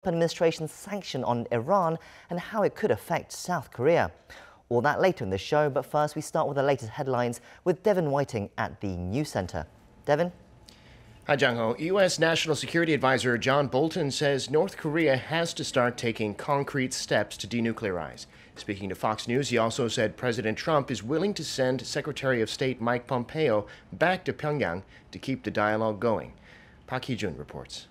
administration's sanction on Iran and how it could affect South Korea. All that later in the show, but first we start with the latest headlines with Devin Whiting at the News Center. Devin? Hi, Jung-ho. U.S. National Security Advisor John Bolton says North Korea has to start taking concrete steps to denuclearize. Speaking to Fox News, he also said President Trump is willing to send Secretary of State Mike Pompeo back to Pyongyang to keep the dialogue going. Park Hee-jun reports.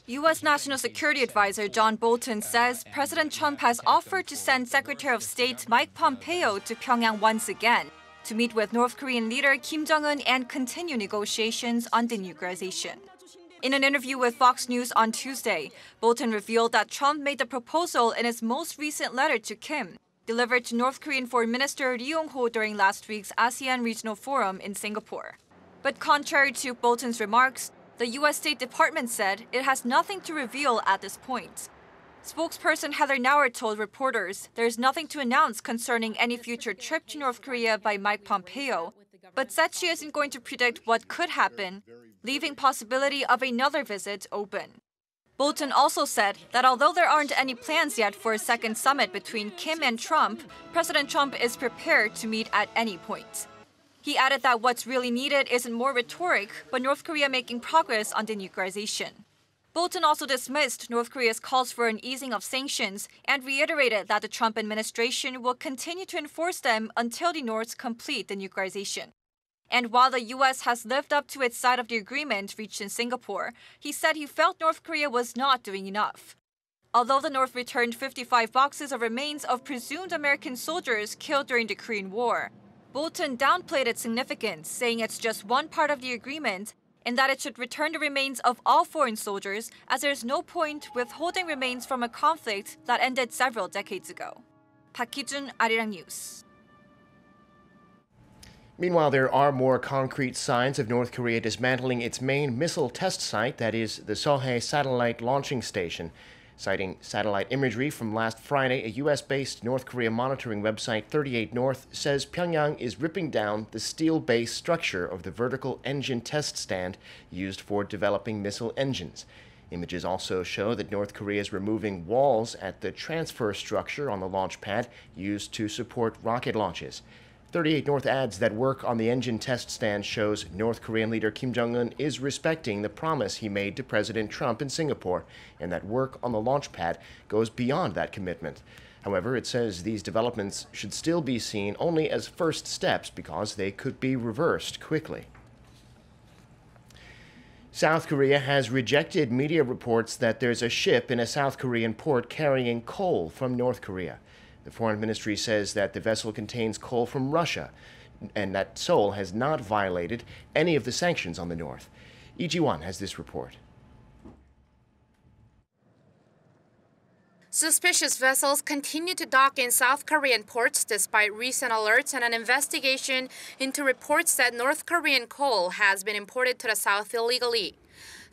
U.S. National Security Advisor John Bolton says President Trump has offered to send Secretary of State Mike Pompeo to Pyongyang once again to meet with North Korean leader Kim Jong-un and continue negotiations on denuclearization. In an interview with Fox News on Tuesday, Bolton revealed that Trump made the proposal in his most recent letter to Kim, delivered to North Korean Foreign Minister Ri Yong-ho during last week's ASEAN Regional Forum in Singapore. But contrary to Bolton's remarks, the U.S. State Department said it has nothing to reveal at this point. Spokesperson Heather Nauert told reporters there's nothing to announce concerning any future trip to North Korea by Mike Pompeo, but said she isn't going to predict what could happen, leaving possibility of another visit open. Bolton also said that although there aren't any plans yet for a second summit between Kim and Trump, President Trump is prepared to meet at any point. He added that what's really needed isn't more rhetoric, but North Korea making progress on denuclearization. Bolton also dismissed North Korea's calls for an easing of sanctions and reiterated that the Trump administration will continue to enforce them until the Norths complete denuclearization. And while the U.S. has lived up to its side of the agreement reached in Singapore, he said he felt North Korea was not doing enough. Although the North returned 55 boxes of remains of presumed American soldiers killed during the Korean War, Bolton downplayed its significance, saying it's just one part of the agreement and that it should return the remains of all foreign soldiers, as there's no point withholding remains from a conflict that ended several decades ago. Park Hee-jun, Arirang News. Meanwhile, there are more concrete signs of North Korea dismantling its main missile test site, that is, the Sohae satellite launching station. Citing satellite imagery from last Friday, a U.S.-based North Korea monitoring website 38 North says Pyongyang is ripping down the steel-based structure of the vertical engine test stand used for developing missile engines. Images also show that North Korea is removing walls at the transfer structure on the launch pad used to support rocket launches. 38 North adds that work on the engine test stand shows North Korean leader Kim Jong-un is respecting the promise he made to President Trump in Singapore, and that work on the launch pad goes beyond that commitment. However, it says these developments should still be seen only as first steps because they could be reversed quickly. South Korea has rejected media reports that there's a ship in a South Korean port carrying coal from North Korea. The Foreign Ministry says that the vessel contains coal from Russia and that Seoul has not violated any of the sanctions on the North. Lee Ji-won has this report. Suspicious vessels continue to dock in South Korean ports despite recent alerts and an investigation into reports that North Korean coal has been imported to the South illegally.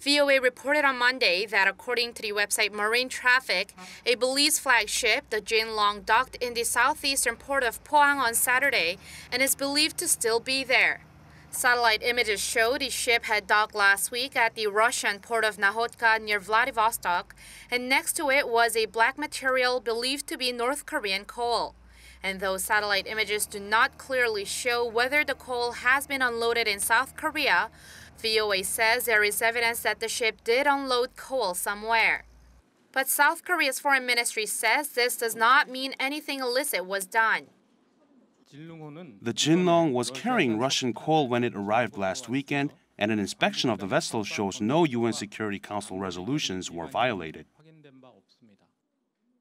VOA reported on Monday that according to the website Marine Traffic, a Belize flag ship, the Jinlong, docked in the southeastern port of Pohang on Saturday and is believed to still be there. Satellite images show the ship had docked last week at the Russian port of Nakhodka near Vladivostok, and next to it was a black material believed to be North Korean coal. And though satellite images do not clearly show whether the coal has been unloaded in South Korea, VOA says there is evidence that the ship did unload coal somewhere. But South Korea's foreign ministry says this does not mean anything illicit was done. The Jinlong was carrying Russian coal when it arrived last weekend, and an inspection of the vessel shows no UN Security Council resolutions were violated.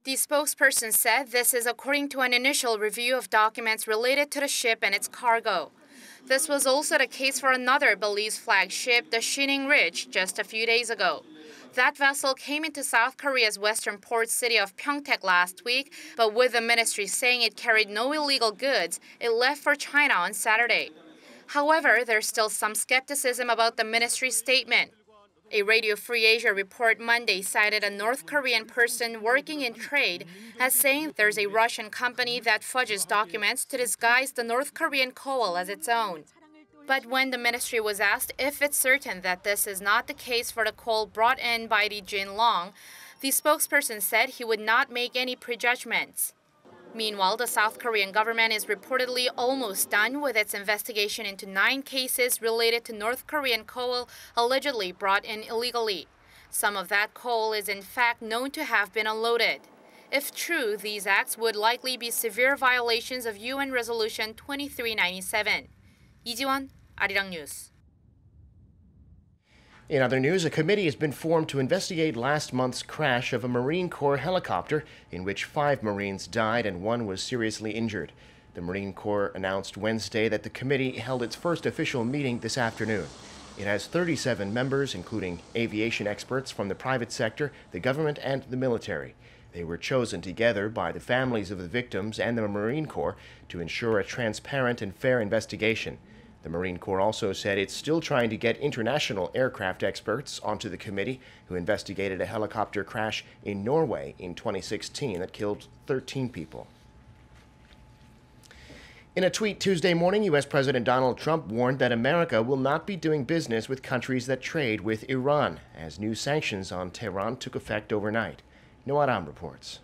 The spokesperson said this is according to an initial review of documents related to the ship and its cargo. This was also the case for another Belize flag ship, the Shining Ridge, just a few days ago. That vessel came into South Korea's western port city of Pyeongtaek last week, but with the ministry saying it carried no illegal goods, it left for China on Saturday. However, there's still some skepticism about the ministry's statement. A Radio Free Asia report Monday cited a North Korean person working in trade as saying there's a Russian company that fudges documents to disguise the North Korean coal as its own. But when the ministry was asked if it's certain that this is not the case for the coal brought in by the Jinlong, the spokesperson said he would not make any prejudgments. Meanwhile, the South Korean government is reportedly almost done with its investigation into 9 cases related to North Korean coal allegedly brought in illegally. Some of that coal is in fact known to have been unloaded. If true, these acts would likely be severe violations of UN Resolution 2397. 이지원, Arirang News. In other news, a committee has been formed to investigate last month's crash of a Marine Corps helicopter in which 5 Marines died and 1 was seriously injured. The Marine Corps announced Wednesday that the committee held its first official meeting this afternoon. It has 37 members, including aviation experts from the private sector, the government, and the military. They were chosen together by the families of the victims and the Marine Corps to ensure a transparent and fair investigation. The Marine Corps also said it's still trying to get international aircraft experts onto the committee who investigated a helicopter crash in Norway in 2016 that killed 13 people. In a tweet Tuesday morning, U.S. President Donald Trump warned that America will not be doing business with countries that trade with Iran, as new sanctions on Tehran took effect overnight. Noaram reports.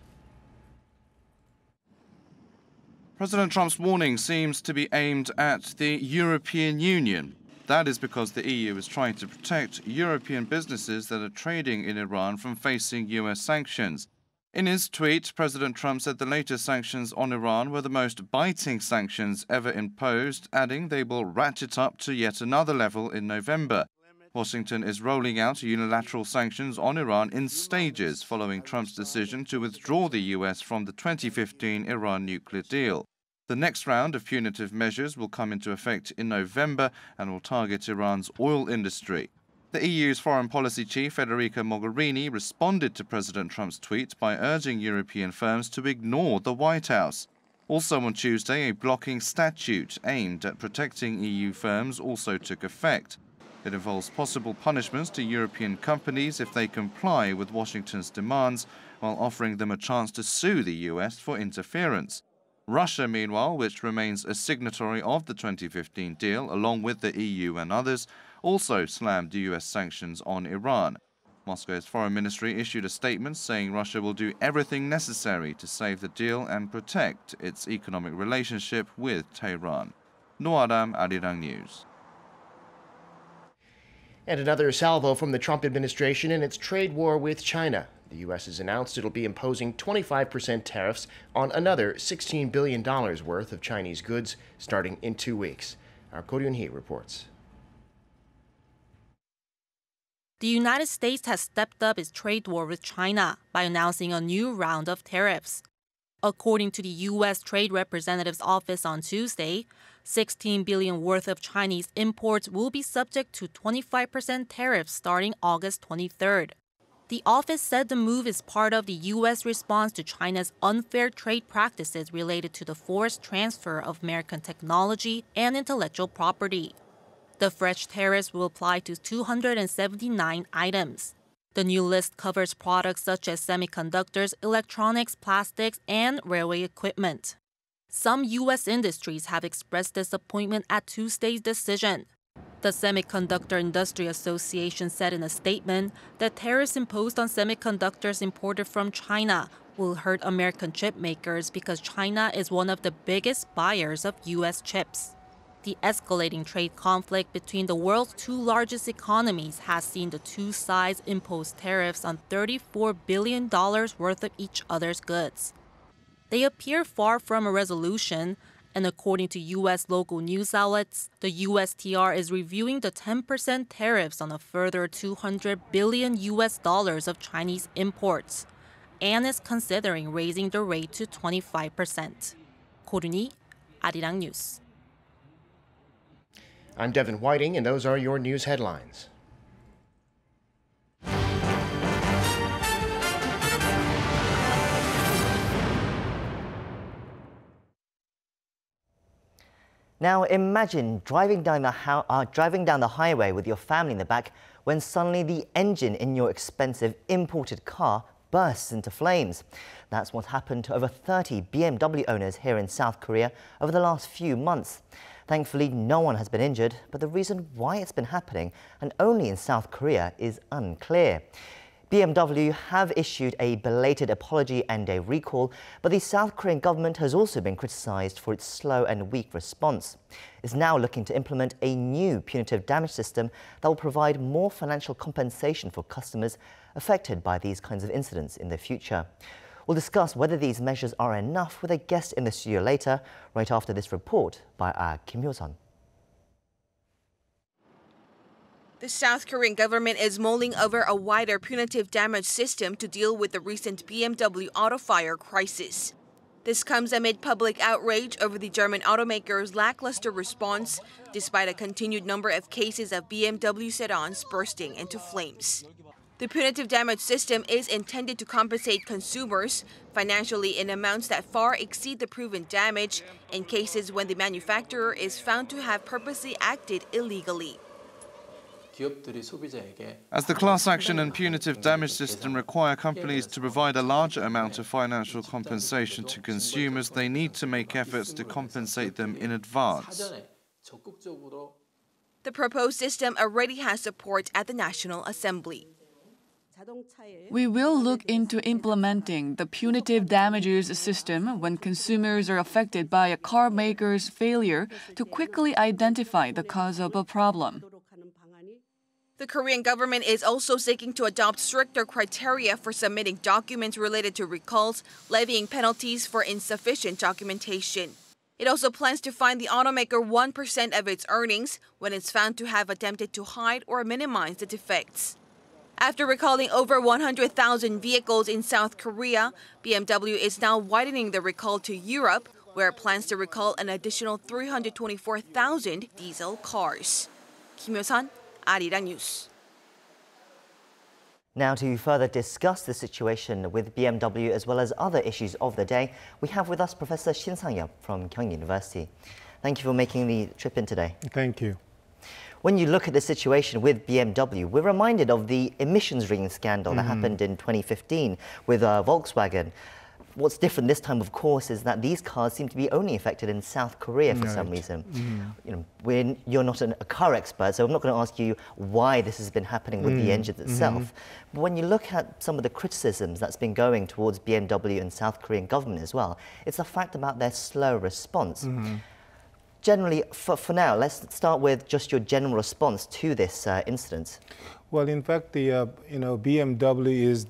President Trump's warning seems to be aimed at the European Union. That is because the EU is trying to protect European businesses that are trading in Iran from facing U.S. sanctions. In his tweet, President Trump said the latest sanctions on Iran were the most biting sanctions ever imposed, adding they will ratchet up to yet another level in November. Washington is rolling out unilateral sanctions on Iran in stages following Trump's decision to withdraw the U.S. from the 2015 Iran nuclear deal. The next round of punitive measures will come into effect in November and will target Iran's oil industry. The EU's foreign policy chief, Federica Mogherini, responded to President Trump's tweet by urging European firms to ignore the White House. Also on Tuesday, a blocking statute aimed at protecting EU firms also took effect. It involves possible punishments to European companies if they comply with Washington's demands, while offering them a chance to sue the US for interference. Russia, meanwhile, which remains a signatory of the 2015 deal, along with the EU and others, also slammed US sanctions on Iran. Moscow's foreign ministry issued a statement saying Russia will do everything necessary to save the deal and protect its economic relationship with Tehran. Noaram, Arirang News. And another salvo from the Trump administration in its trade war with China. The U.S. has announced it'll be imposing 25% tariffs on another $16 billion worth of Chinese goods starting in 2 weeks. Our Ko Ryun-hee reports. The United States has stepped up its trade war with China by announcing a new round of tariffs. According to the U.S. Trade Representative's office on Tuesday, $16 billion worth of Chinese imports will be subject to 25% tariffs starting August 23rd. The office said the move is part of the U.S. response to China's unfair trade practices related to the forced transfer of American technology and intellectual property. The fresh tariffs will apply to 279 items. The new list covers products such as semiconductors, electronics, plastics, and railway equipment. Some U.S. industries have expressed disappointment at Tuesday's decision. The Semiconductor Industry Association said in a statement that tariffs imposed on semiconductors imported from China will hurt American chip makers because China is one of the biggest buyers of U.S. chips. The escalating trade conflict between the world's 2 largest economies has seen the two sides impose tariffs on $34 billion worth of each other's goods. They appear far from a resolution, and according to U.S. local news outlets, the USTR is reviewing the 10% tariffs on a further $200 billion of Chinese imports, and is considering raising the rate to 25%. Ko Ryun-hee, Arirang News. I'm Devin Whiting, and those are your news headlines. Now imagine driving down the highway with your family in the back when suddenly the engine in your expensive imported car bursts into flames. That's what happened to over 30 BMW owners here in South Korea over the last few months. Thankfully, no one has been injured, but the reason why it's been happening, and only in South Korea, is unclear. BMW have issued a belated apology and a recall, but the South Korean government has also been criticised for its slow and weak response. It's now looking to implement a new punitive damage system that will provide more financial compensation for customers affected by these kinds of incidents in the future. We'll discuss whether these measures are enough with a guest in the studio later, right after this report by our Kim Hyo-sun. The South Korean government is mulling over a wider punitive damage system to deal with the recent BMW auto fire crisis. This comes amid public outrage over the German automaker's lackluster response, despite a continued number of cases of BMW sedans bursting into flames. The punitive damage system is intended to compensate consumers financially in amounts that far exceed the proven damage in cases when the manufacturer is found to have purposely acted illegally. As the class action and punitive damage system require companies to provide a larger amount of financial compensation to consumers, they need to make efforts to compensate them in advance. The proposed system already has support at the National Assembly. We will look into implementing the punitive damages system when consumers are affected by a car maker's failure to quickly identify the cause of a problem. The Korean government is also seeking to adopt stricter criteria for submitting documents related to recalls, levying penalties for insufficient documentation. It also plans to fine the automaker 1% of its earnings when it's found to have attempted to hide or minimize the defects. After recalling over 100,000 vehicles in South Korea, BMW is now widening the recall to Europe, where it plans to recall an additional 324,000 diesel cars. Kim Hyo-sun, Arirang News. Now, to further discuss the situation with BMW as well as other issues of the day, we have with us Professor Shin Soohyeon from Kyung University. Thank you for making the trip in today. Thank you. When you look at the situation with BMW, we're reminded of the emissions ring scandal that happened in 2015 with Volkswagen. What's different this time, of course, is that these cars seem to be only affected in South Korea for some reason. You know, you're not a car expert, so I'm not going to ask you why this has been happening with the engines itself. But when you look at some of the criticisms that's been going towards BMW and South Korean government as well, it's a fact about their slow response. Generally, for now, let's start with just your general response to this incident. Well, in fact, BMW is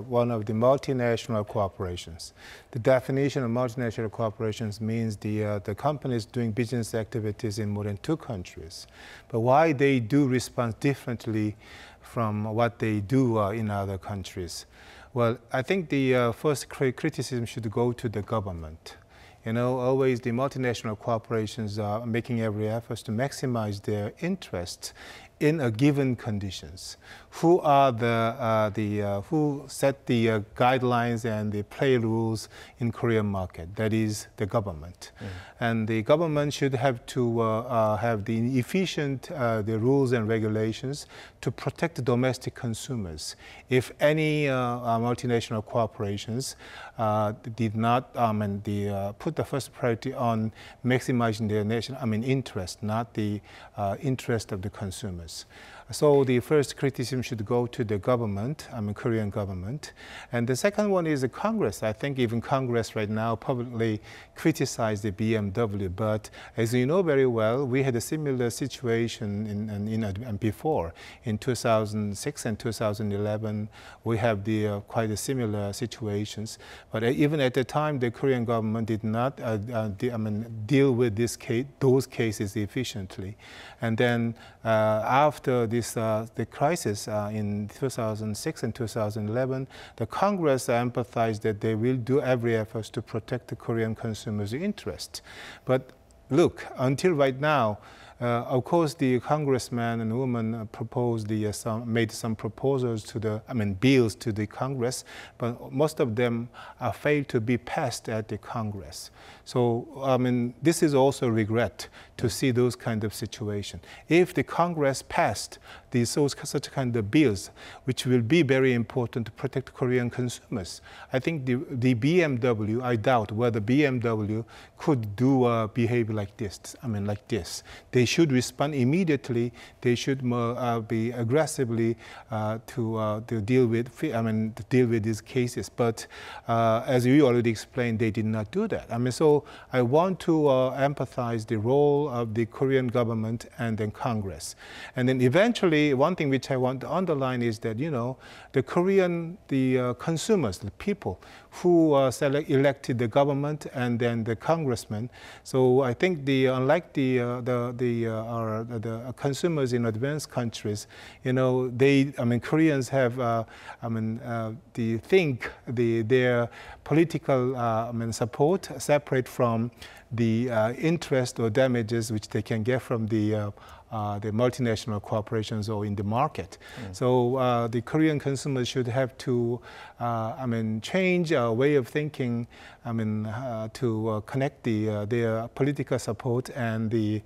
one of the multinational corporations. The definition of multinational corporations means the companies doing business activities in more than 2 countries. But why they do respond differently from what they do in other countries? Well, I think the first criticism should go to the government. You know, always the multinational corporations are making every effort to maximize their interests in a given conditions. Who are who set the guidelines and the play rules in Korean market? That is the government, and the government should have to have the efficient the rules and regulations to protect the domestic consumers. If any multinational corporations did not put the first priority on maximizing their interest, not the interest of the consumers. So the first criticism should go to the government, Korean government. And the second one is the Congress. I think even Congress right now publicly criticized the BMW. But as you know very well, we had a similar situation before. In 2006 and 2011, we have quite a similar situations. But even at the time, the Korean government did not deal with those cases efficiently. And then after the crisis in 2006 and 2011, the Congress empathized that they will do every effort to protect the Korean consumers' interest. But look, until right now, of course, the congressman and woman made some proposals to bills to the Congress, but most of them failed to be passed at the Congress. So, this is also a regret to see those kind of situation. If the Congress passed such kind of bills, which will be very important to protect Korean consumers. I think the BMW, I doubt whether BMW could do behavior like this. Like this. They should respond immediately. They should be aggressively to deal with these cases. But as you already explained, they did not do that. So I want to empathize the role of the Korean government and then Congress. And then eventually, one thing which I want to underline is that, the consumers, the people who elected the government and then the congressmen. So I think unlike the consumers in advanced countries, Koreans have their political support separate from the interest or damages which they can get from the multinational corporations or in the market. So the Korean consumers should have to change our way of thinking to connect their political support and the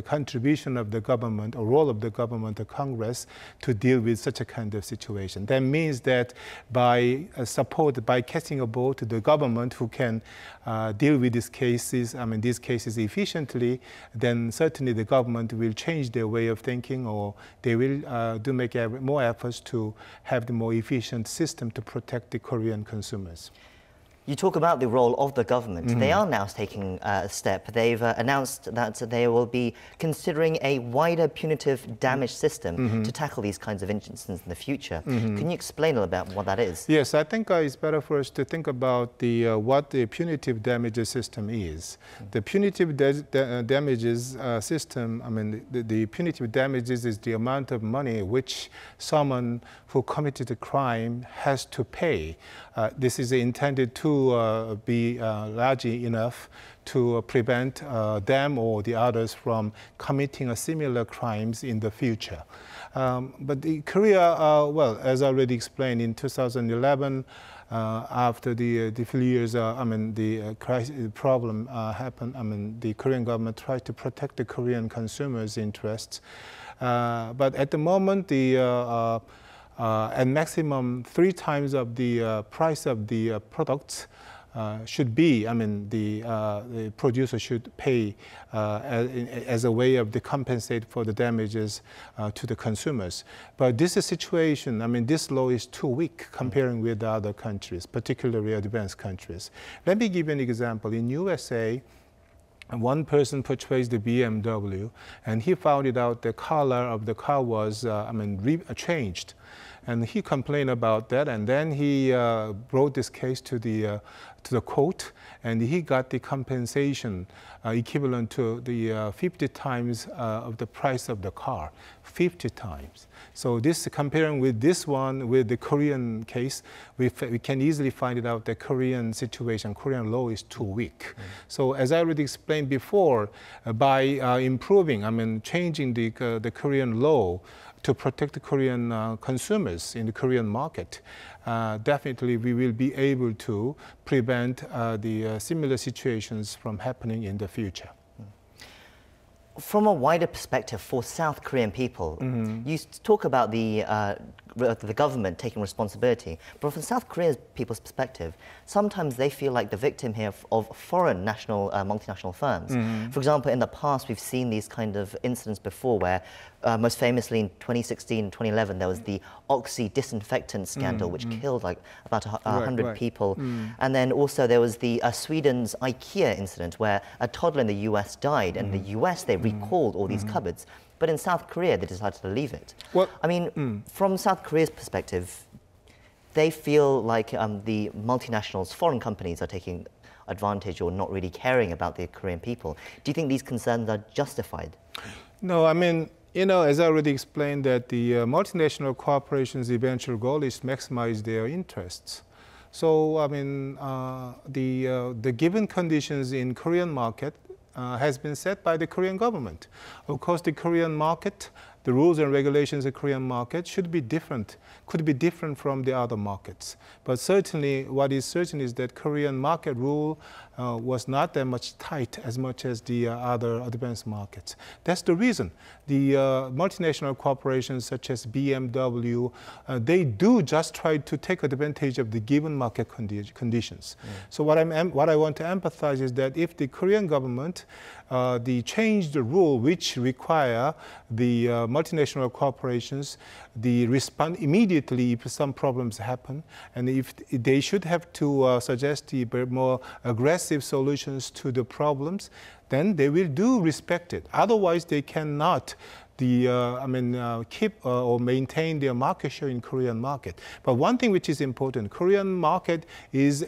contribution of the government or role of the government or Congress to deal with such a kind of situation. That means that by casting a vote to the government who can deal with these cases efficiently, then certainly the government will change their way of thinking, or they will make more efforts to have the more efficient system to protect the Korean consumers. You talk about the role of the government. They are now taking a step. They've announced that they will be considering a wider punitive damage system to tackle these kinds of incidents in the future. Can you explain a little about what that is? Yes, I think it's better for us to think about what the punitive damages system is. The punitive damages system, the punitive damages is the amount of money which someone who committed a crime has to pay. This is intended to be large enough to prevent them or the others from committing similar crimes in the future. But Korea, as already explained, in 2011, after the few years, the problem happened. The Korean government tried to protect the Korean consumers' interests, but at the moment, at maximum 3 times of the price of the products should be, the producer should pay as a way of compensate for the damages to the consumers. But this is a situation, this law is too weak comparing with other countries, particularly advanced countries. Let me give you an example. In USA, one person purchased the BMW, and he found it out the color of the car was changed. And he complained about that, and then he brought this case to the court, and he got the compensation equivalent to the 50 times of the price of the car, 50 times. So this, comparing with this one, with the Korean case, we can easily find it out the Korean situation, Korean law is too weak. So as I already explained before, by improving, changing the Korean law to protect the Korean consumers in the Korean market, definitely we will be able to prevent the similar situations from happening in the future. From a wider perspective for South Korean people, you talk about the government taking responsibility, but from South Korean people's perspective, sometimes they feel like the victim here of foreign multinational firms. For example, in the past, we've seen these kind of incidents before where, most famously in 2016, 2011, there was the Oxy disinfectant scandal, which killed like about 100 people. And then also there was the Sweden's IKEA incident where a toddler in the US died, and the US, they recalled all these cupboards. But in South Korea, they decided to leave it. Well, from South Korea's perspective, they feel like the multinationals, foreign companies, are taking advantage or not really caring about the Korean people. Do you think these concerns are justified? No, as I already explained, that the multinational corporations' eventual goal is to maximize their interests. So, the given conditions in Korean market has been set by the Korean government. Of course, the Korean market the rules and regulations of the Korean market should be different, could be different from the other markets. But certainly, what is certain is that Korean market rule was not that much tight as much as the other advanced markets. That's the reason. The multinational corporations such as BMW, they do just try to take advantage of the given market conditions. So what I want to emphasize is that if the Korean government change the rule which require the multinational corporations respond immediately if some problems happen, and if they should have to suggest the more aggressive solutions to the problems, then they will respect it. Otherwise, they cannot keep or maintain their market share in Korean market. But one thing which is important, Korean market is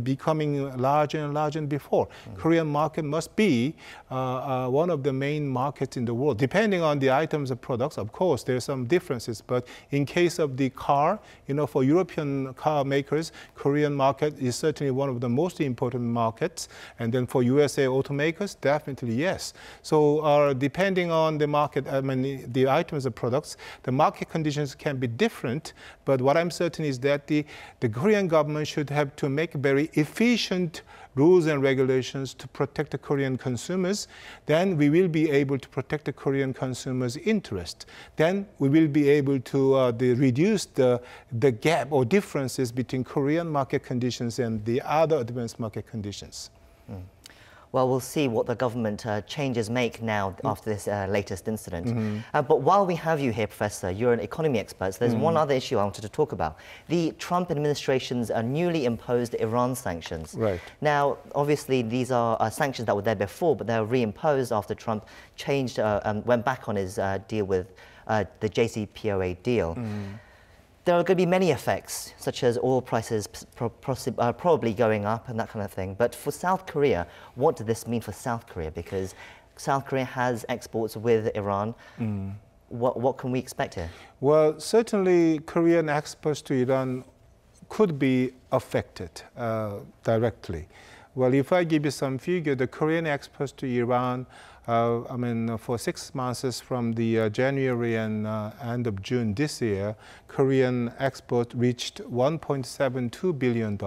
becoming larger and larger than before. Korean market must be one of the main markets in the world. Depending on the items of products, of course, there are some differences. But in case of the car, for European car makers, Korean market is certainly one of the most important markets. And then for USA automakers, definitely yes. So depending on the market, the items of products, the market conditions can be different, but what I'm certain is that the Korean government should have to make very efficient rules and regulations to protect the Korean consumers. Then we will be able to protect the Korean consumers' interest. Then we will be able to reduce the gap or differences between Korean market conditions and the other advanced market conditions. Well, we'll see what the government changes make now after this latest incident. But while we have you here, Professor, you're an economy expert, so there's one other issue I wanted to talk about. The Trump administration's newly imposed Iran sanctions. Right. Now, obviously, these are sanctions that were there before, but they were reimposed after Trump changed and went back on his deal with the JCPOA deal. There are going to be many effects, such as oil prices probably going up and that kind of thing. But for South Korea, what does this mean for South Korea? Because South Korea has exports with Iran. What can we expect here? Well, certainly Korean exports to Iran could be affected directly. Well, if I give you some figure, the Korean exports to Iran, for 6 months from the January and end of June this year, Korean export reached $1.72 billion,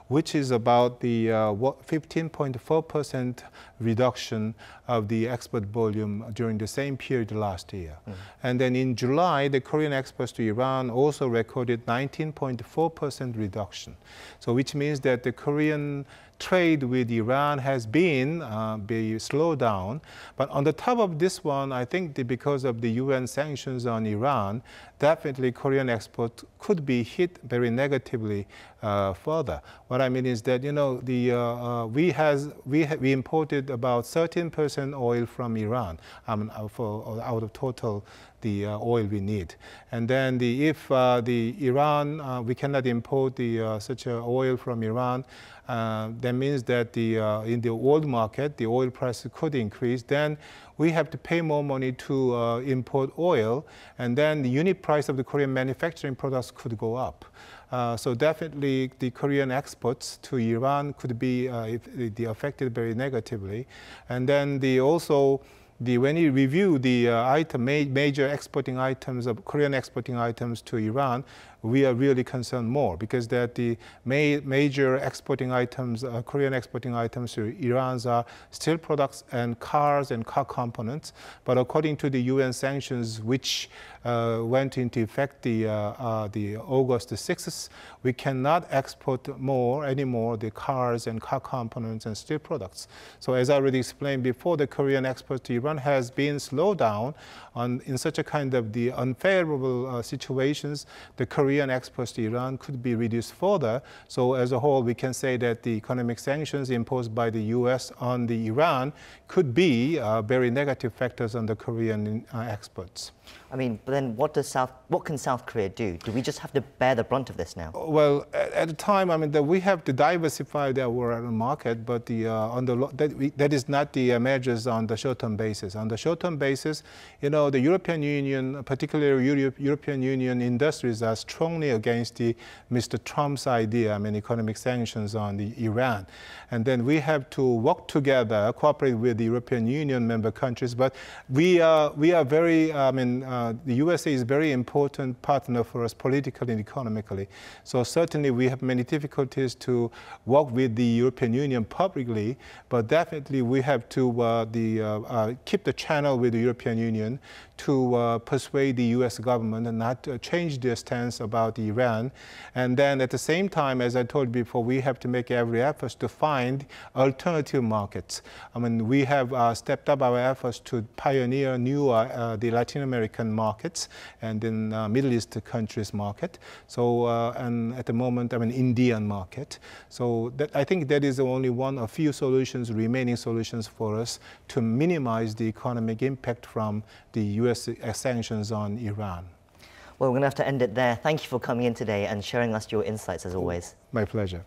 which is about the 15.4% reduction of the export volume during the same period last year. And then in July, the Korean exports to Iran also recorded 19.4% reduction. So which means that the Korean trade with Iran has been slowed down. But on the top of this one, I think because of the UN sanctions on Iran, definitely Korean export could be hit very negatively further. What I mean is that, we imported about 13% oil from Iran out of total the oil we need. And then if Iran, we cannot import such oil from Iran, that means that in the world market, the oil price could increase. Then we have to pay more money to import oil, and then the unit price of the Korean manufacturing products could go up. So definitely the Korean exports to Iran could be affected very negatively. And then when you review the major exporting items of Korean exporting items to Iran, we are really concerned more because that the major exporting items, Korean exporting items to Iran are steel products and cars and car components. But according to the UN sanctions, which went into effect the August 6th, we cannot export anymore the cars and car components and steel products. So as I already explained before, the Korean export to Iran has been slowed down in such a kind of the unfavorable situations. The Korean exports to Iran could be reduced further. So as a whole, we can say that the economic sanctions imposed by the US on the Iran could be very negative factors on the Korean exports. I mean, but then what can South Korea do? Do we just have to bear the brunt of this now? Well, at the time, I mean, we have to diversify our market, but that is not the measures on the short-term basis. On the short-term basis, you know, the European Union, particularly European Union industries, are strongly against Mr. Trump's idea, I mean, economic sanctions on Iran. And then we have to work together, cooperate with the European Union member countries. But we are very, the USA is a very important partner for us politically and economically. So certainly we have many difficulties to work with the European Union publicly, but definitely we have to keep the channel with the European Union to persuade the US government and not change their stance about Iran. And then at the same time, as I told you before, we have to make every effort to find alternative markets. I mean, we have stepped up our efforts to pioneer new the Latin American markets and in Middle East countries market. So and at the moment, I mean, Indian market. So I think that is only a few solutions, remaining solutions for us to minimize the economic impact from the US sanctions on Iran. Well, we're going to have to end it there. Thank you for coming in today and sharing us your insights as always. My pleasure.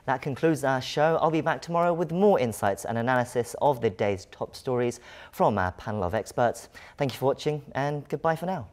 That concludes our show. I'll be back tomorrow with more insights and analysis of the day's top stories from our panel of experts. Thank you for watching and goodbye for now.